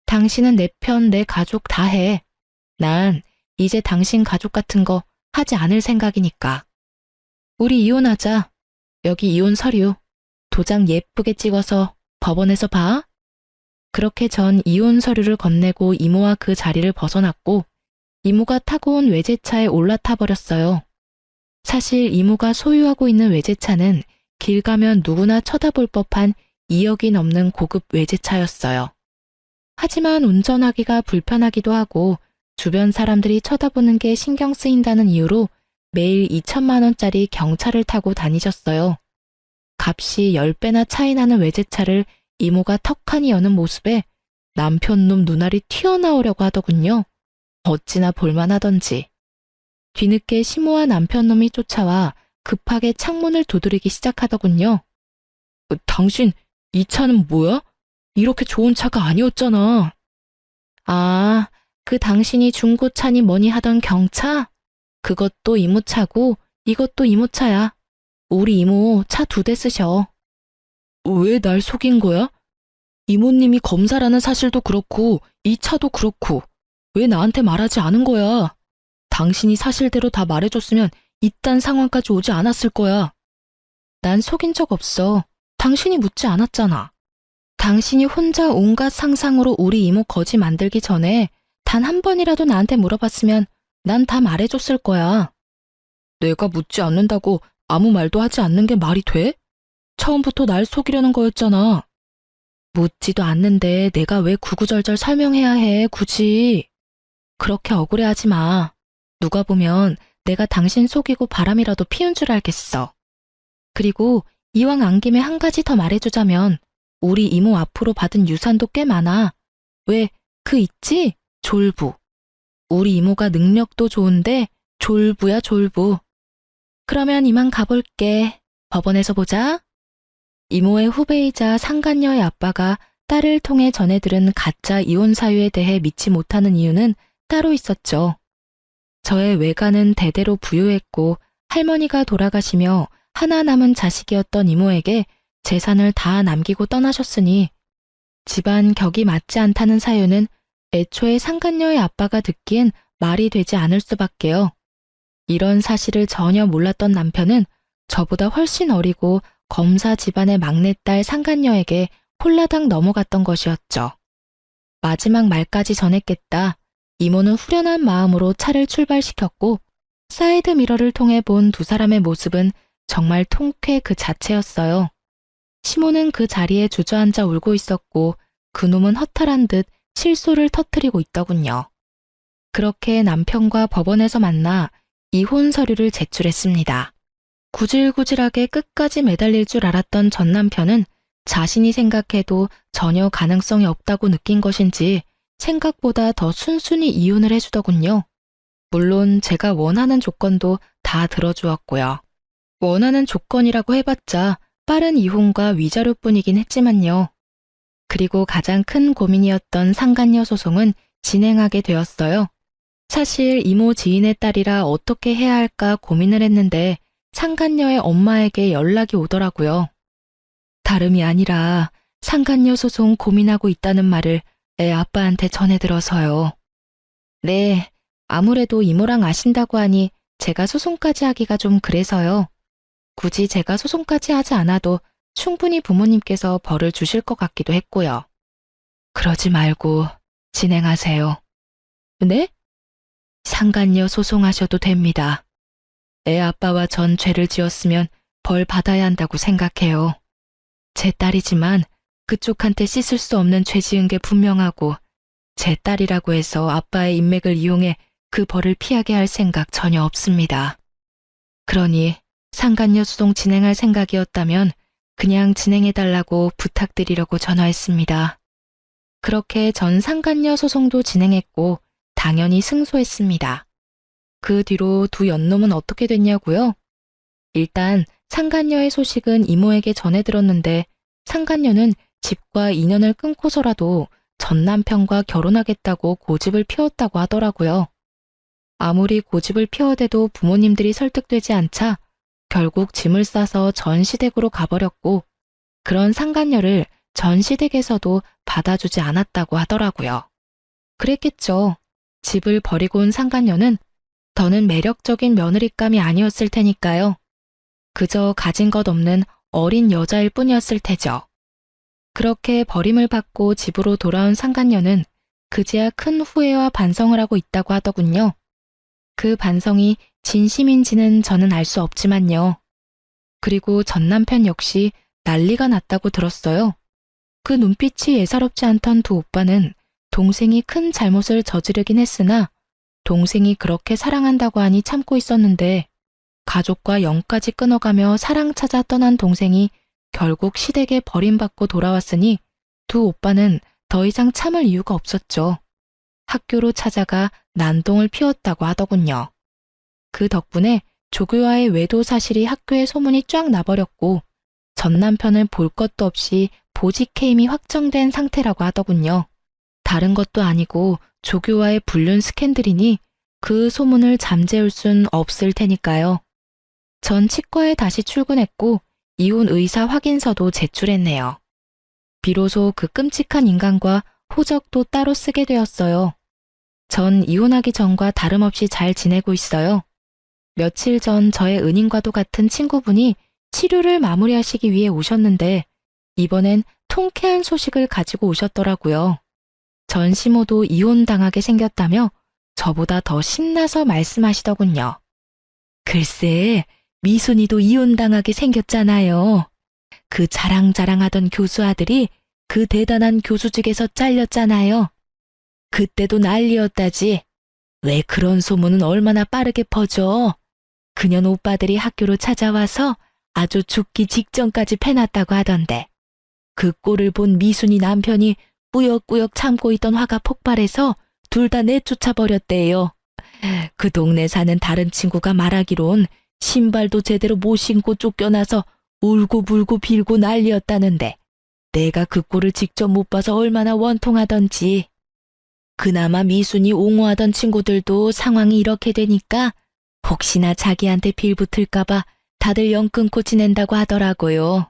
당신은 내 편, 내 가족 다 해. 난 이제 당신 가족 같은 거 하지 않을 생각이니까. 우리 이혼하자. 여기 이혼 서류. 도장 예쁘게 찍어서 법원에서 봐. 그렇게 전 이혼 서류를 건네고 이모와 그 자리를 벗어났고 이모가 타고 온 외제차에 올라타 버렸어요. 사실 이모가 소유하고 있는 외제차는 길 가면 누구나 쳐다볼 법한 2억이 넘는 고급 외제차였어요. 하지만 운전하기가 불편하기도 하고 주변 사람들이 쳐다보는 게 신경 쓰인다는 이유로 매일 2천만 원짜리 경차를 타고 다니셨어요. 값이 10배나 차이 나는 외제차를 이모가 턱하니 여는 모습에 남편놈 눈알이 튀어나오려고 하더군요. 어찌나 볼만하던지. 뒤늦게 시모와 남편놈이 쫓아와 급하게 창문을 두드리기 시작하더군요. 당신, 이 차는 뭐야? 이렇게 좋은 차가 아니었잖아. 아, 그 당신이 중고차니 뭐니 하던 경차? 그것도 이모 차고 이것도 이모 차야. 우리 이모 차 2대 쓰셔. 왜 날 속인 거야? 이모님이 검사라는 사실도 그렇고 이 차도 그렇고 왜 나한테 말하지 않은 거야? 당신이 사실대로 다 말해줬으면 이딴 상황까지 오지 않았을 거야. 난 속인 적 없어. 당신이 묻지 않았잖아. 당신이 혼자 온갖 상상으로 우리 이모 거지 만들기 전에 단 한 번이라도 나한테 물어봤으면 난 다 말해줬을 거야. 내가 묻지 않는다고 아무 말도 하지 않는 게 말이 돼? 처음부터 날 속이려는 거였잖아. 묻지도 않는데 내가 왜 구구절절 설명해야 해, 굳이. 그렇게 억울해하지 마. 누가 보면 내가 당신 속이고 바람이라도 피운 줄 알겠어. 그리고 이왕 안 김에 한 가지 더 말해주자면 우리 이모 앞으로 받은 유산도 꽤 많아. 왜, 그 있지? 졸부. 우리 이모가 능력도 좋은데 졸부야, 졸부. 그러면 이만 가볼게. 법원에서 보자. 이모의 후배이자 상간녀의 아빠가 딸을 통해 전해 들은 가짜 이혼 사유에 대해 믿지 못하는 이유는 따로 있었죠. 저의 외가는 대대로 부유했고 할머니가 돌아가시며 하나 남은 자식이었던 이모에게 재산을 다 남기고 떠나셨으니 집안 격이 맞지 않다는 사유는 애초에 상간녀의 아빠가 듣기엔 말이 되지 않을 수밖에요. 이런 사실을 전혀 몰랐던 남편은 저보다 훨씬 어리고 검사 집안의 막내딸 상간녀에게 홀라당 넘어갔던 것이었죠. 마지막 말까지 전했겠다. 이모는 후련한 마음으로 차를 출발시켰고 사이드 미러를 통해 본 두 사람의 모습은 정말 통쾌 그 자체였어요. 시모는 그 자리에 주저앉아 울고 있었고 그놈은 허탈한 듯 실소를 터뜨리고 있더군요. 그렇게 남편과 법원에서 만나 이혼 서류를 제출했습니다. 구질구질하게 끝까지 매달릴 줄 알았던 전 남편은 자신이 생각해도 전혀 가능성이 없다고 느낀 것인지 생각보다 더 순순히 이혼을 해주더군요. 물론 제가 원하는 조건도 다 들어주었고요. 원하는 조건이라고 해봤자 빠른 이혼과 위자료뿐이긴 했지만요. 그리고 가장 큰 고민이었던 상간녀 소송은 진행하게 되었어요. 사실 이모 지인의 딸이라 어떻게 해야 할까 고민을 했는데 상간녀의 엄마에게 연락이 오더라고요. 다름이 아니라 상간녀 소송 고민하고 있다는 말을 애 아빠한테 전해들어서요. 네, 아무래도 이모랑 아신다고 하니 제가 소송까지 하기가 좀 그래서요. 굳이 제가 소송까지 하지 않아도 충분히 부모님께서 벌을 주실 것 같기도 했고요. 그러지 말고 진행하세요. 네? 상간녀 소송하셔도 됩니다. 애 아빠와 전 죄를 지었으면 벌 받아야 한다고 생각해요. 제 딸이지만 그쪽한테 씻을 수 없는 죄 지은 게 분명하고 제 딸이라고 해서 아빠의 인맥을 이용해 그 벌을 피하게 할 생각 전혀 없습니다. 그러니 상간녀 소송 진행할 생각이었다면 그냥 진행해달라고 부탁드리려고 전화했습니다. 그렇게 전 상간녀 소송도 진행했고 당연히 승소했습니다. 그 뒤로 두 연놈은 어떻게 됐냐고요? 일단 상간녀의 소식은 이모에게 전해들었는데 상간녀는 집과 인연을 끊고서라도 전 남편과 결혼하겠다고 고집을 피웠다고 하더라고요. 아무리 고집을 피워대도 부모님들이 설득되지 않자 결국 짐을 싸서 전시댁으로 가버렸고 그런 상간녀를 전시댁에서도 받아주지 않았다고 하더라고요. 그랬겠죠. 집을 버리고 온 상간녀는 더는 매력적인 며느리감이 아니었을 테니까요. 그저 가진 것 없는 어린 여자일 뿐이었을 테죠. 그렇게 버림을 받고 집으로 돌아온 상간녀는 그제야 큰 후회와 반성을 하고 있다고 하더군요. 그 반성이 진심인지는 저는 알 수 없지만요. 그리고 전 남편 역시 난리가 났다고 들었어요. 그 눈빛이 예사롭지 않던 두 오빠는 동생이 큰 잘못을 저지르긴 했으나 동생이 그렇게 사랑한다고 하니 참고 있었는데 가족과 영까지 끊어가며 사랑 찾아 떠난 동생이 결국 시댁에 버림받고 돌아왔으니 두 오빠는 더 이상 참을 이유가 없었죠. 학교로 찾아가 난동을 피웠다고 하더군요. 그 덕분에 조교와의 외도 사실이 학교에 소문이 쫙 나버렸고 전 남편은 볼 것도 없이 보직 해임이 확정된 상태라고 하더군요. 다른 것도 아니고 조교와의 불륜 스캔들이니 그 소문을 잠재울 순 없을 테니까요. 전 치과에 다시 출근했고 이혼 의사 확인서도 제출했네요. 비로소 그 끔찍한 인간과 호적도 따로 쓰게 되었어요. 전 이혼하기 전과 다름없이 잘 지내고 있어요. 며칠 전 저의 은인과도 같은 친구분이 치료를 마무리하시기 위해 오셨는데 이번엔 통쾌한 소식을 가지고 오셨더라고요. 전 시모도 이혼당하게 생겼다며 저보다 더 신나서 말씀하시더군요. 글쎄, 미순이도 이혼당하게 생겼잖아요. 그 자랑자랑하던 교수 아들이 그 대단한 교수직에서 잘렸잖아요. 그때도 난리였다지. 왜 그런 소문은 얼마나 빠르게 퍼져. 그년 오빠들이 학교로 찾아와서 아주 죽기 직전까지 패놨다고 하던데. 그 꼴을 본 미순이 남편이 꾸역꾸역 참고 있던 화가 폭발해서 둘 다 내쫓아버렸대요. 그 동네 사는 다른 친구가 말하기론 신발도 제대로 못 신고 쫓겨나서 울고 불고 빌고 난리였다는데 내가 그 꼴을 직접 못 봐서 얼마나 원통하던지. 그나마 미순이 옹호하던 친구들도 상황이 이렇게 되니까 혹시나 자기한테 빌붙을까봐 다들 연 끊고 지낸다고 하더라고요.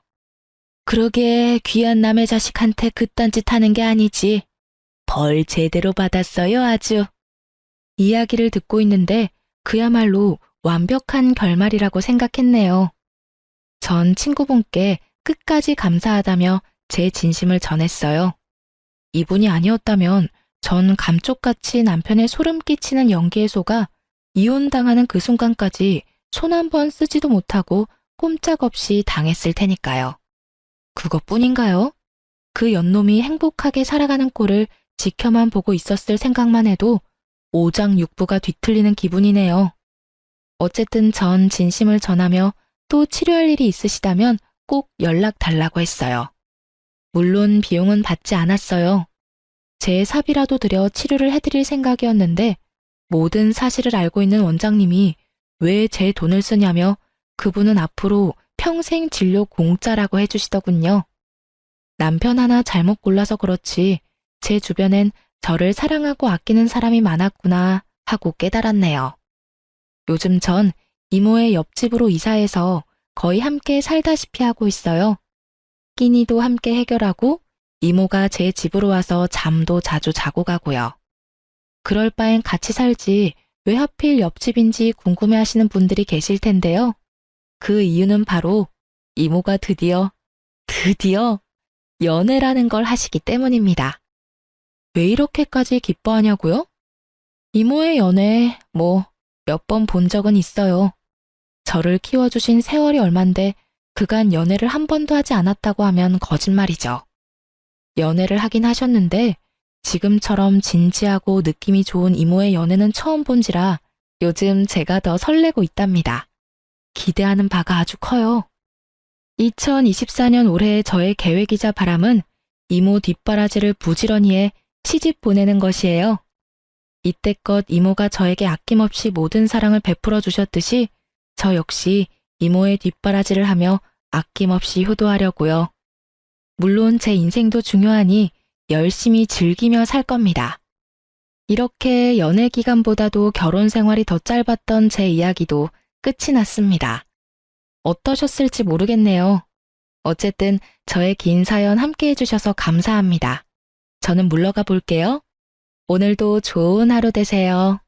그러게 귀한 남의 자식한테 그딴 짓 하는 게 아니지. 벌 제대로 받았어요, 아주. 이야기를 듣고 있는데 그야말로 완벽한 결말이라고 생각했네요. 전 친구분께 끝까지 감사하다며 제 진심을 전했어요. 이분이 아니었다면 전 감쪽같이 남편의 소름 끼치는 연기에 속아 이혼당하는 그 순간까지 손 한 번 쓰지도 못하고 꼼짝없이 당했을 테니까요. 그것뿐인가요? 그 연놈이 행복하게 살아가는 꼴을 지켜만 보고 있었을 생각만 해도 오장육부가 뒤틀리는 기분이네요. 어쨌든 전 진심을 전하며 또 치료할 일이 있으시다면 꼭 연락 달라고 했어요. 물론 비용은 받지 않았어요. 제 사비라도 들여 치료를 해드릴 생각이었는데 모든 사실을 알고 있는 원장님이 왜 제 돈을 쓰냐며 그분은 앞으로 평생 진료 공짜라고 해주시더군요. 남편 하나 잘못 골라서 그렇지 제 주변엔 저를 사랑하고 아끼는 사람이 많았구나 하고 깨달았네요. 요즘 전 이모의 옆집으로 이사해서 거의 함께 살다시피 하고 있어요. 끼니도 함께 해결하고 이모가 제 집으로 와서 잠도 자주 자고 가고요. 그럴 바엔 같이 살지 왜 하필 옆집인지 궁금해하시는 분들이 계실 텐데요. 그 이유는 바로 이모가 드디어 연애라는 걸 하시기 때문입니다. 왜 이렇게까지 기뻐하냐고요? 이모의 연애 몇 번 본 적은 있어요. 저를 키워주신 세월이 얼만데 그간 연애를 한 번도 하지 않았다고 하면 거짓말이죠. 연애를 하긴 하셨는데 지금처럼 진지하고 느낌이 좋은 이모의 연애는 처음 본지라 요즘 제가 더 설레고 있답니다. 기대하는 바가 아주 커요. 2024년 올해 저의 계획이자 바람은 이모 뒷바라지를 부지런히 해 시집 보내는 것이에요. 이때껏 이모가 저에게 아낌없이 모든 사랑을 베풀어 주셨듯이 저 역시 이모의 뒷바라지를 하며 아낌없이 효도하려고요. 물론 제 인생도 중요하니 열심히 즐기며 살 겁니다. 이렇게 연애 기간보다도 결혼 생활이 더 짧았던 제 이야기도 끝이 났습니다. 어떠셨을지 모르겠네요. 어쨌든 저의 긴 사연 함께 해주셔서 감사합니다. 저는 물러가 볼게요. 오늘도 좋은 하루 되세요.